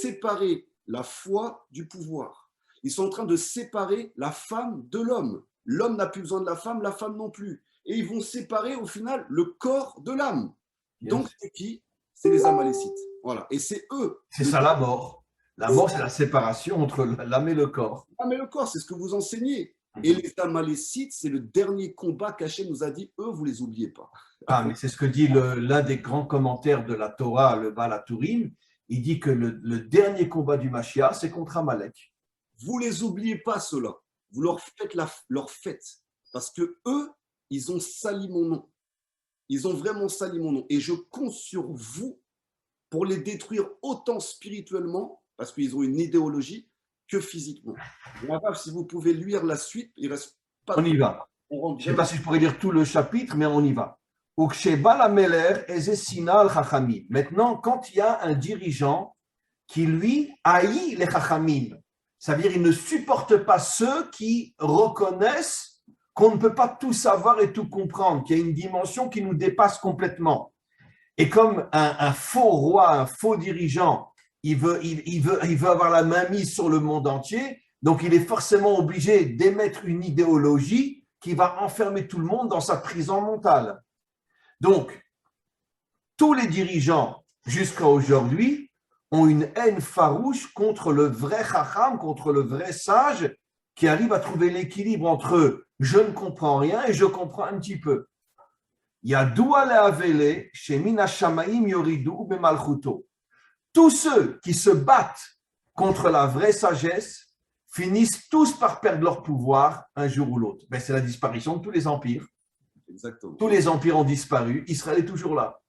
séparer la foi du pouvoir. Ils sont en train de séparer la femme de l'homme. L'homme n'a plus besoin de la femme non plus. Et ils vont séparer au final le corps de l'âme. Donc, c'est qui? C'est les Amalécites. Voilà. Et c'est eux. C'est ça la mort. La mort, c'est la séparation entre l'âme et le corps. L'âme et le corps, c'est ce que vous enseignez. Et les Amalécites, c'est le dernier combat qu'Hachem nous a dit, eux, vous les oubliez pas. Ah, mais c'est ce que dit l'un des grands commentaires de la Torah, le Baal HaTurim. Il dit que le dernier combat du Mashiach, c'est contre Amalek. Vous les oubliez pas, ceux-là. Vous leur faites leur fête. Parce que eux, ils ont sali mon nom. Ils ont vraiment sali mon nom. Et je compte sur vous pour les détruire autant spirituellement, parce qu'ils ont une idéologie, que physiquement. Si vous pouvez lire la suite, il reste pas. On y va. Je ne sais pas si je pourrais lire tout le chapitre, mais on y va. Maintenant, quand il y a un dirigeant qui, lui, haït les chachamim, ça veut dire qu'il ne supporte pas ceux qui reconnaissent qu'on ne peut pas tout savoir et tout comprendre, qu'il y a une dimension qui nous dépasse complètement. Et comme un faux roi, un faux dirigeant, il veut avoir la main mise sur le monde entier, donc il est forcément obligé d'émettre une idéologie qui va enfermer tout le monde dans sa prison mentale. Donc, tous les dirigeants jusqu'à aujourd'hui ont une haine farouche contre le vrai chacham, contre le vrai sage, qui arrive à trouver l'équilibre entre je ne comprends rien et je comprends un petit peu. Tous ceux qui se battent contre la vraie sagesse finissent tous par perdre leur pouvoir un jour ou l'autre. Ben, c'est la disparition de tous les empires. Exactement. Tous les empires ont disparu. Israël est toujours là.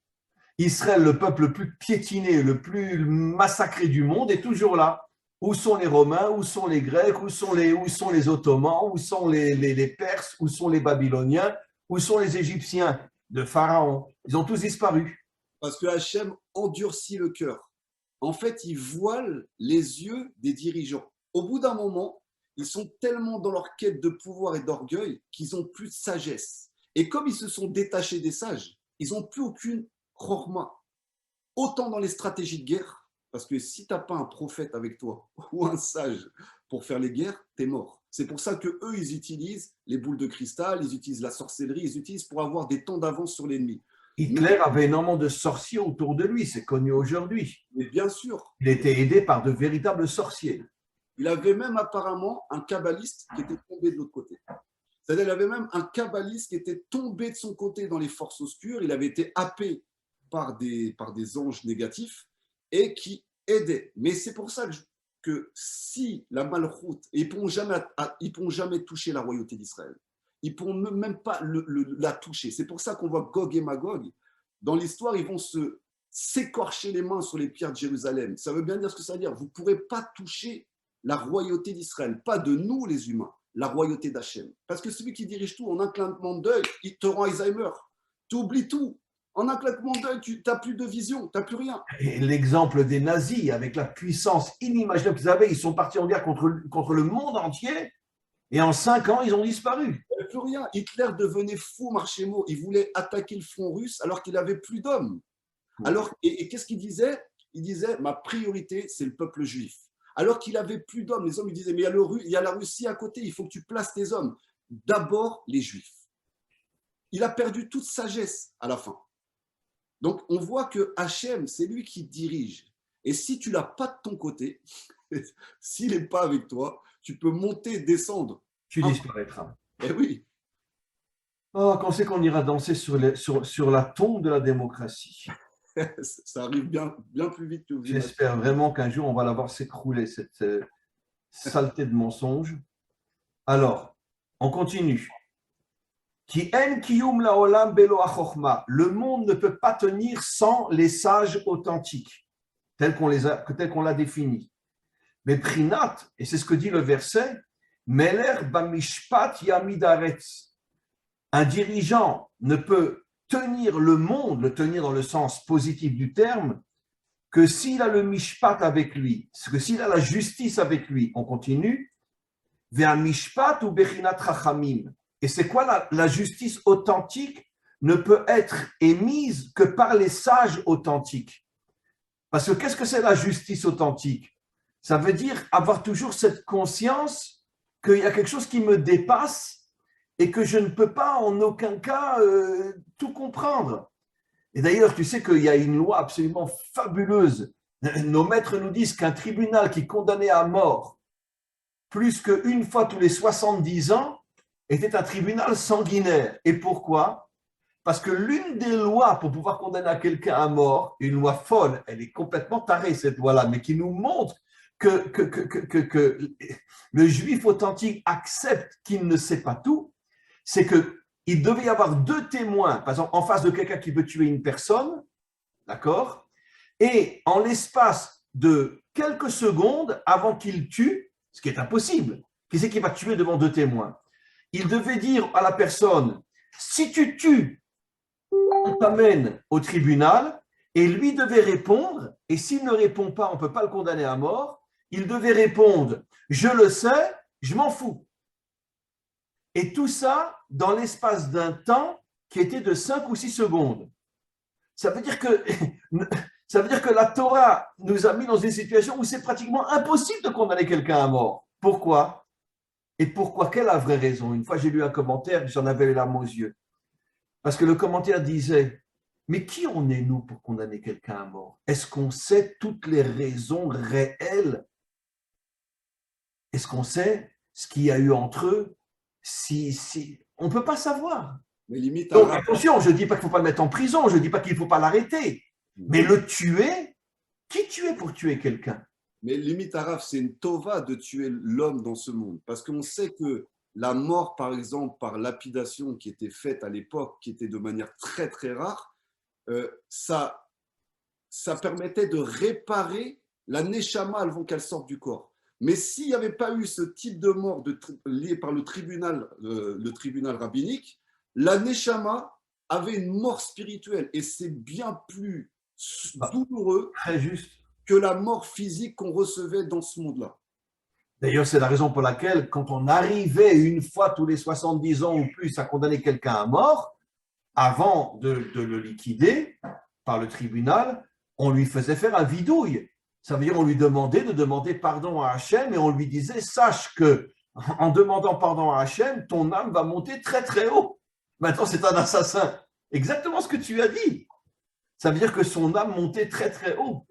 Israël, le peuple le plus piétiné, le plus massacré du monde, est toujours là. Où sont les Romains? Où sont les Grecs? Où sont les Ottomans? Où sont les Perses? Où sont les Babyloniens? Où sont les Égyptiens de Pharaon? Ils ont tous disparu. Parce que Hachem endurcit le cœur. En fait, il voile les yeux des dirigeants. Au bout d'un moment, ils sont tellement dans leur quête de pouvoir et d'orgueil qu'ils n'ont plus de sagesse. Et comme ils se sont détachés des sages, ils n'ont plus aucune chorma. Autant dans les stratégies de guerre, parce que si tu n'as pas un prophète avec toi ou un sage pour faire les guerres, tu es mort. C'est pour ça qu'eux, ils utilisent les boules de cristal, ils utilisent la sorcellerie, ils utilisent pour avoir des temps d'avance sur l'ennemi. Hitler avait énormément de sorciers autour de lui, c'est connu aujourd'hui. Mais bien sûr. Il était aidé par de véritables sorciers. Il avait même apparemment un kabbaliste qui était tombé de l'autre côté. C'est-à-dire qu'il avait même un kabbaliste qui était tombé de son côté dans les forces obscures. Il avait été happé par des anges négatifs et qui aidait. Mais c'est pour ça que que si la malchoute, et ils pourront jamais toucher la royauté d'Israël. Ils ne pourront même pas la toucher. C'est pour ça qu'on voit Gog et Magog. Dans l'histoire, ils vont s'écorcher les mains sur les pierres de Jérusalem. Ça veut bien dire ce que ça veut dire. Vous ne pourrez pas toucher la royauté d'Israël. Pas de nous, les humains. La royauté d'Hachem. Parce que celui qui dirige tout, en un claquement d'œil, il te rend Alzheimer. Tu oublies tout. En un claquement d'œil, tu n'as plus de vision, tu n'as plus rien. Et l'exemple des nazis, avec la puissance inimaginable qu'ils avaient, ils sont partis en guerre contre le monde entier, et en 5 ans, ils ont disparu. Il n'y avait plus rien. Hitler devenait fou, Marchémo. Il voulait attaquer le front russe alors qu'il n'avait plus d'hommes. Alors, et qu'est-ce qu'il disait? Il disait, ma priorité, c'est le peuple juif. Alors qu'il n'avait plus d'hommes, les hommes, ils disaient, mais il y a la Russie à côté, il faut que tu places tes hommes. D'abord, les juifs. Il a perdu toute sagesse à la fin. Donc, on voit que Hachem, c'est lui qui dirige. Et si tu ne l'as pas de ton côté, s'il n'est pas avec toi, tu peux monter, descendre. Tu disparaîtras. Eh oui. Oh, quand c'est qu'on ira danser sur la tombe de la démocratie? Ça arrive bien plus vite que vous. J'espère vraiment qu'un jour, on va la voir s'écrouler, cette saleté de mensonge. Alors, on continue. Le monde ne peut pas tenir sans les sages authentiques, tel qu'on l'a défini. Mais Prinat, et c'est ce que dit le verset, Meler bamishpat yamidaretz. Un dirigeant ne peut tenir le monde, le tenir dans le sens positif du terme, que s'il a le mishpat avec lui, que s'il a la justice avec lui. On continue. Ve'a mishpat ou bechinat chachamim. Et c'est quoi la justice authentique? Ne peut être émise que par les sages authentiques. Parce que qu'est-ce que c'est la justice authentique? Ça veut dire avoir toujours cette conscience qu'il y a quelque chose qui me dépasse et que je ne peux pas en aucun cas tout comprendre. Et d'ailleurs, tu sais qu'il y a une loi absolument fabuleuse. Nos maîtres nous disent qu'un tribunal qui condamnait à mort plus qu'une fois tous les 70 ans était un tribunal sanguinaire. Et pourquoi? Parce que l'une des lois pour pouvoir condamner à quelqu'un à mort, une loi folle, elle est complètement tarée cette loi-là, mais qui nous montre que le juif authentique accepte qu'il ne sait pas tout, c'est qu'il devait y avoir 2 témoins, par exemple en face de quelqu'un qui veut tuer une personne, d'accord? Et en l'espace de quelques secondes avant qu'il tue, ce qui est impossible, qui c'est qui va tuer devant 2 témoins? Il devait dire à la personne, si tu tues, on t'amène au tribunal, et lui devait répondre, et s'il ne répond pas, on ne peut pas le condamner à mort, il devait répondre, je le sais, je m'en fous. Et tout ça dans l'espace d'un temps qui était de 5 ou 6 secondes. Ça veut dire que la Torah nous a mis dans une situation où c'est pratiquement impossible de condamner quelqu'un à mort. Pourquoi? Et pourquoi? Quelle est la vraie raison? Une fois, j'ai lu un commentaire, j'en avais les larmes aux yeux. Parce que le commentaire disait, mais qui on est nous pour condamner quelqu'un à mort? Est-ce qu'on sait toutes les raisons réelles? Est-ce qu'on sait ce qu'il y a eu entre eux? On ne peut pas savoir. Mais limite, donc attention, je ne dis pas qu'il ne faut pas le mettre en prison, je ne dis pas qu'il ne faut pas l'arrêter. Mais le tuer, qui tuer pour tuer quelqu'un? Mais limite, Araf, c'est une tova de tuer l'homme dans ce monde. Parce qu'on sait que la mort, par exemple, par lapidation qui était faite à l'époque, qui était de manière très, très rare, ça permettait de réparer la neshama avant qu'elle sorte du corps. Mais s'il n'y avait pas eu ce type de mort lié par le tribunal rabbinique, la neshama avait une mort spirituelle. Et c'est bien plus douloureux. Très juste. Que la mort physique qu'on recevait dans ce monde-là. D'ailleurs, c'est la raison pour laquelle, quand on arrivait une fois tous les 70 ans ou plus à condamner quelqu'un à mort, avant de le liquider par le tribunal, on lui faisait faire un vidouille. Ça veut dire on lui demandait de demander pardon à Hachem et on lui disait, sache que en demandant pardon à Hachem, ton âme va monter très très haut. Maintenant, c'est un assassin. Exactement ce que tu as dit. Ça veut dire que son âme montait très très haut.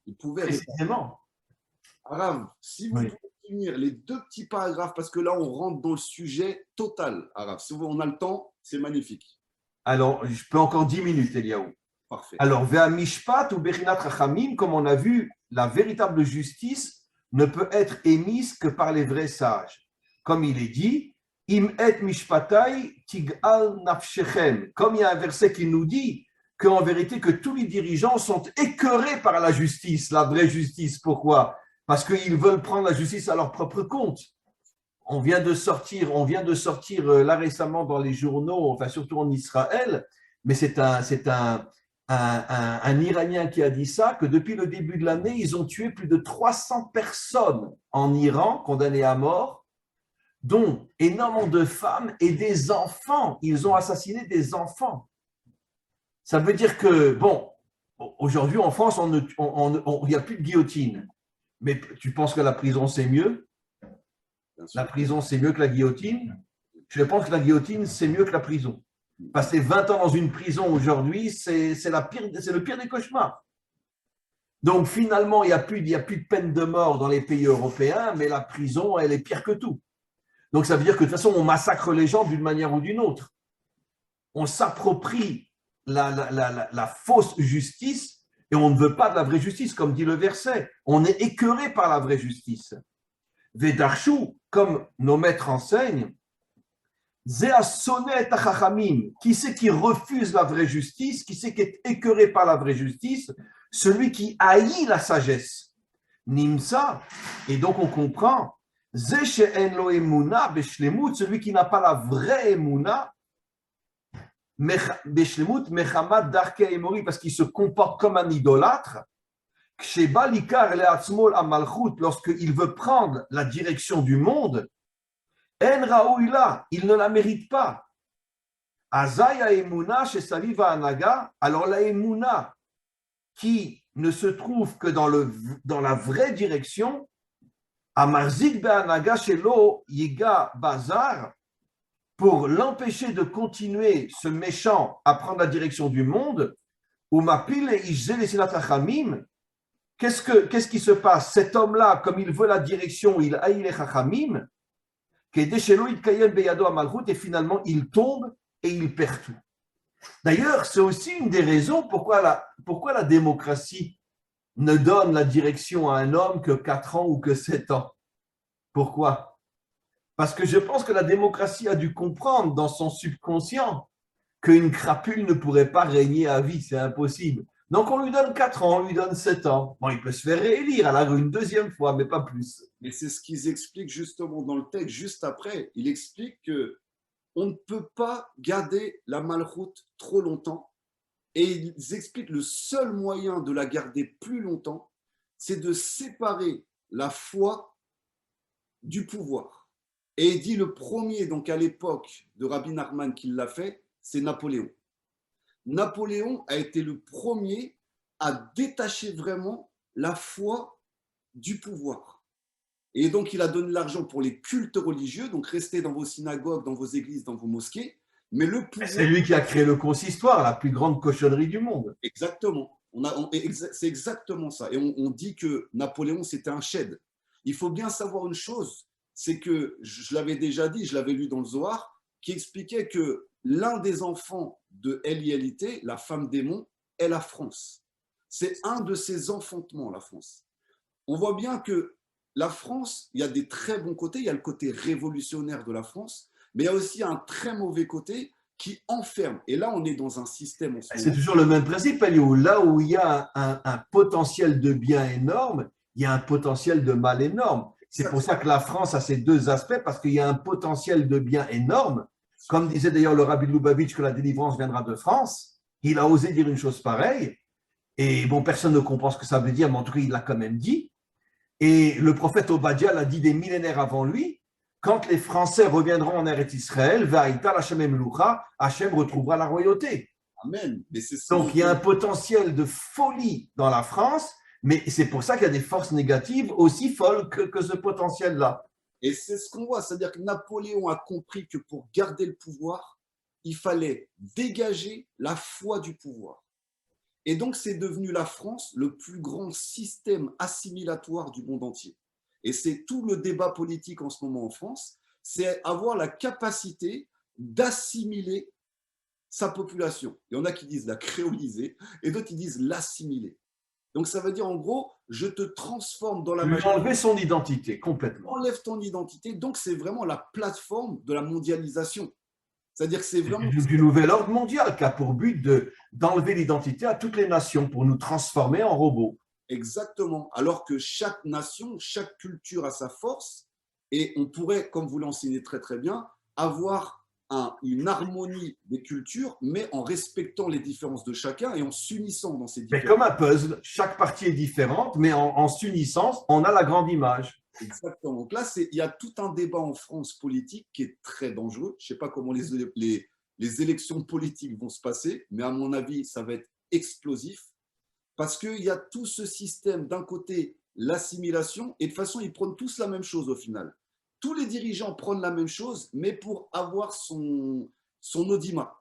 Il pouvait précisément. Arav, si vous pouvez finir les 2 petits paragraphes, parce que là, on rentre dans le sujet total, Arav. Si on a le temps, c'est magnifique. Alors, je peux encore 10 minutes, Eliaou. Parfait. Alors, Ve'a mishpat ou bechinat chachamim, comme on a vu, la véritable justice ne peut être émise que par les vrais sages. Comme il est dit, Im et mishpatai tig'al nafshechem. Comme il y a un verset qui nous dit qu'en vérité, que tous les dirigeants sont écœurés par la justice, la vraie justice. Pourquoi? Parce qu'ils veulent prendre la justice à leur propre compte. On vient de sortir là récemment dans les journaux, enfin surtout en Israël, mais c'est un Iranien qui a dit ça, que depuis le début de l'année, ils ont tué plus de 300 personnes en Iran, condamnées à mort, dont énormément de femmes et des enfants. Ils ont assassiné des enfants. Ça veut dire que, bon, aujourd'hui en France, il n'y a plus de guillotine. Mais tu penses que la prison, c'est mieux? La prison, c'est mieux que la guillotine? Je pense que la guillotine, c'est mieux que la prison. Passer 20 ans dans une prison aujourd'hui, c'est le pire des cauchemars. Donc finalement, il n'y a plus de peine de mort dans les pays européens, mais la prison, elle est pire que tout. Donc ça veut dire que de toute façon, on massacre les gens d'une manière ou d'une autre. On s'approprie la fausse justice et on ne veut pas de la vraie justice, comme dit le verset. On est écœuré par la vraie justice. Vedarshu, comme nos maîtres enseignent, qui c'est qui refuse la vraie justice, qui c'est qui est écœuré par la vraie justice? Celui qui haït la sagesse. Nimsa, et donc on comprend, celui qui n'a pas la vraie emuna, parce qu'il se comporte comme un idolâtre, lorsqu'il veut prendre la direction du monde, il ne la mérite pas. Alors la emuna qui ne se trouve que dans la vraie direction, pour l'empêcher de continuer ce méchant à prendre la direction du monde, qu'est-ce qui se passe? Cet homme-là, comme il veut la direction, il haït les chachamim, et finalement il tombe et il perd tout. D'ailleurs, c'est aussi une des raisons pourquoi la démocratie ne donne la direction à un homme que 4 ans ou que 7 ans. Pourquoi? Parce que je pense que la démocratie a dû comprendre dans son subconscient qu'une crapule ne pourrait pas régner à vie, c'est impossible. Donc on lui donne 4 ans, on lui donne 7 ans. Bon, il peut se faire réélire à la rue une deuxième fois, mais pas plus. Mais c'est ce qu'ils expliquent justement dans le texte, juste après. Il explique que on ne peut pas garder la malchoute trop longtemps. Et ils expliquent le seul moyen de la garder plus longtemps, c'est de séparer la foi du pouvoir. Et il dit le premier, donc à l'époque de Rabbi Nachman qui l'a fait, c'est Napoléon. Napoléon a été le premier à détacher vraiment la foi du pouvoir. Et donc, il a donné l'argent pour les cultes religieux, donc restez dans vos synagogues, dans vos églises, dans vos mosquées. Mais le pouvoir... C'est lui qui a créé le consistoire, la plus grande cochonnerie du monde. Exactement. C'est exactement ça. Et on dit que Napoléon, c'était un chède. Il faut bien savoir une chose, c'est que, je l'avais déjà dit, je l'avais lu dans le Zohar, qui expliquait que l'un des enfants de Eliélité, la femme démon, est la France. C'est un de ses enfantements, la France. On voit bien que la France, il y a des très bons côtés, il y a le côté révolutionnaire de la France, mais il y a aussi un très mauvais côté qui enferme. Et là, on est dans un système... C'est toujours le même principe, Aliou. Là où il y a un potentiel de bien énorme, il y a un potentiel de mal énorme. C'est pour ça que la France a ces deux aspects, parce qu'il y a un potentiel de bien énorme. Comme disait d'ailleurs le Rabbi de Lubavitch que la délivrance viendra de France, il a osé dire une chose pareille. Et bon, personne ne comprend ce que ça veut dire, mais en tout cas, il l'a quand même dit. Et le prophète Obadiah l'a dit des millénaires avant lui. Quand les Français reviendront en Eretz Israël, Hachem retrouvera la royauté. Amen. Donc il y a un potentiel de folie dans la France, mais c'est pour ça qu'il y a des forces négatives aussi folles que ce potentiel-là. Et c'est ce qu'on voit, c'est-à-dire que Napoléon a compris que pour garder le pouvoir, il fallait dégager la foi du pouvoir. Et donc c'est devenu la France le plus grand système assimilatoire du monde entier. Et c'est tout le débat politique en ce moment en France, c'est avoir la capacité d'assimiler sa population. Il y en a qui disent la créoliser et d'autres qui disent l'assimiler. Donc ça veut dire en gros, je te transforme dans la Lui magie. enlever son identité complètement. Enlève ton identité. Donc, c'est vraiment la plateforme de la mondialisation. C'est-à-dire que c'est vraiment… Du nouvel ordre mondial qui a pour but d'enlever l'identité à toutes les nations pour nous transformer en robots. Exactement. Alors que chaque nation, chaque culture a sa force et on pourrait, comme vous l'enseignez très très bien, avoir une harmonie des cultures, mais en respectant les différences de chacun et en s'unissant dans ces Mais différences. comme un puzzle, chaque partie est différente, mais en s'unissant, on a la grande image. Exactement. Donc là, il y a tout un débat en France politique qui est très dangereux. Je ne sais pas comment les élections politiques vont se passer, mais à mon avis, ça va être explosif parce qu'il y a tout ce système, d'un côté, l'assimilation, et de toute façon, ils prennent tous la même chose au final. Tous les dirigeants prennent la même chose, mais pour avoir son audimat,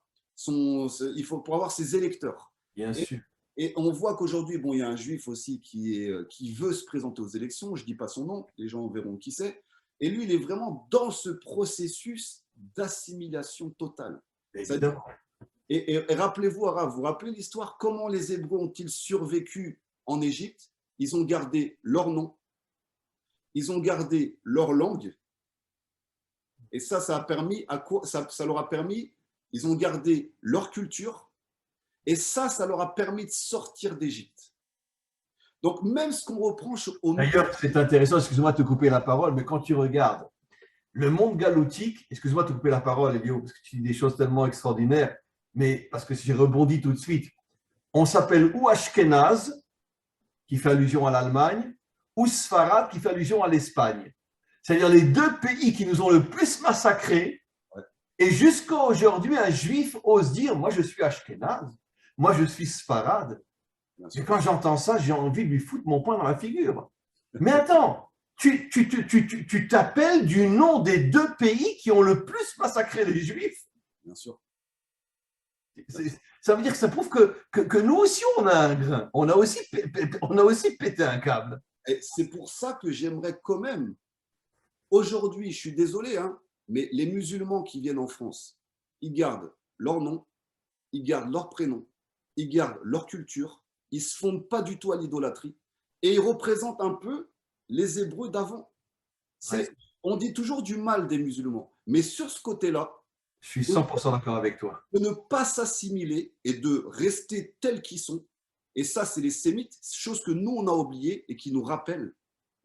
pour avoir ses électeurs. Bien sûr. Et on voit qu'aujourd'hui, bon, il y a un juif aussi qui veut se présenter aux élections, je ne dis pas son nom, les gens verront qui c'est, et lui, il est vraiment dans ce processus d'assimilation totale. Évidemment. Et rappelez-vous, Arav, vous vous rappelez l'histoire, comment les Hébreux ont-ils survécu en Égypte? Ils ont gardé leur nom, ils ont gardé leur langue, et ça a permis à quoi? Ça leur a permis, ils ont gardé leur culture, et ça leur a permis de sortir d'Égypte. Donc, même ce qu'on reproche au… D'ailleurs, c'est intéressant, excuse-moi de te couper la parole, mais quand tu regardes le monde galoutique, excuse-moi de te couper la parole, Elio, parce que tu dis des choses tellement extraordinaires, mais parce que si j'ai rebondi tout de suite, on s'appelle ou Ashkenaz, qui fait allusion à l'Allemagne, ou Sfarad, qui fait allusion à l'Espagne. C'est-à-dire les deux pays qui nous ont le plus massacrés. Ouais. Et jusqu'à aujourd'hui, un juif ose dire, moi je suis Ashkenaz, moi je suis Sfarad. Et quand j'entends ça, j'ai envie de lui foutre mon poing dans la figure. Mais attends, tu t'appelles du nom des deux pays qui ont le plus massacré les juifs. Bien sûr. Ça veut dire que ça prouve que nous aussi, on a un grain. On a aussi pété un câble. Et c'est pour ça que j'aimerais quand même, aujourd'hui, je suis désolé, hein, mais les musulmans qui viennent en France, ils gardent leur nom, ils gardent leur prénom, ils gardent leur culture, ils ne se fondent pas du tout à l'idolâtrie et ils représentent un peu les Hébreux d'avant. Ouais. On dit toujours du mal des musulmans, mais sur ce côté-là, je suis 100% d'accord avec toi. De ne pas s'assimiler et de rester tels qu'ils sont. Et ça, c'est les Sémites, chose que nous, on a oublié et qui nous rappelle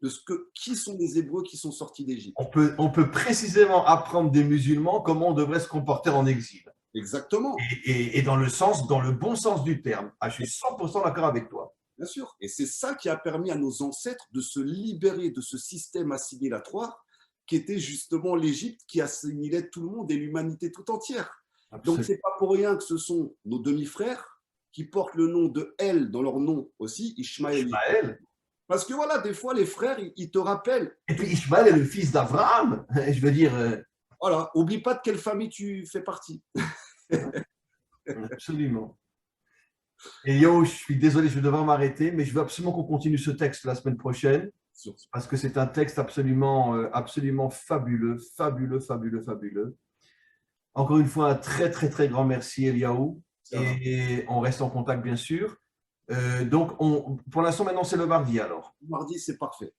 de qui sont les Hébreux qui sont sortis d'Égypte. On peut précisément apprendre des musulmans comment on devrait se comporter en exil. Exactement. Et dans le bon sens du terme. Ah, je suis 100% d'accord avec toi. Bien sûr. Et c'est ça qui a permis à nos ancêtres de se libérer de ce système assimilatoire qui était justement l'Égypte qui assimilait tout le monde et l'humanité tout entière. Absolument. Donc, ce n'est pas pour rien que ce sont nos demi-frères qui portent le nom de El dans leur nom aussi, Ishmaël. Parce que voilà, des fois, les frères, ils te rappellent. Et puis Ishmaël est le fils d'Abraham. Je veux dire… Voilà, oublie pas de quelle famille tu fais partie. Absolument. Et yo, je suis désolé, je vais devoir m'arrêter, mais je veux absolument qu'on continue ce texte la semaine prochaine, parce que c'est un texte absolument fabuleux, fabuleux, fabuleux, fabuleux. Encore une fois, un très, très, très grand merci, Eliaou. Et on reste en contact, bien sûr. Donc, pour l'instant, maintenant, c'est le mardi, alors. Le mardi, c'est parfait.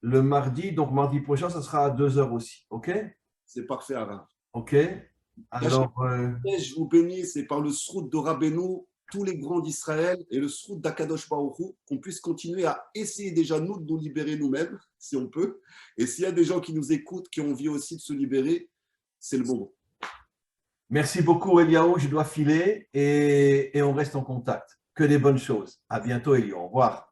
Le mardi, donc mardi prochain, ça sera à 2h aussi, OK? C'est parfait, Arav. OK. Alors… Je vous bénis, c'est par le srout de Rabbeinu, tous les grands d'Israël et le srout d'Akadosh Baruch Hu, qu'on puisse continuer à essayer déjà, nous, de nous libérer nous-mêmes, si on peut. Et s'il y a des gens qui nous écoutent, qui ont envie aussi de se libérer, c'est le moment. Merci beaucoup, Eliaou. Je dois filer et on reste en contact. Que des bonnes choses. À bientôt, Eliaou. Au revoir.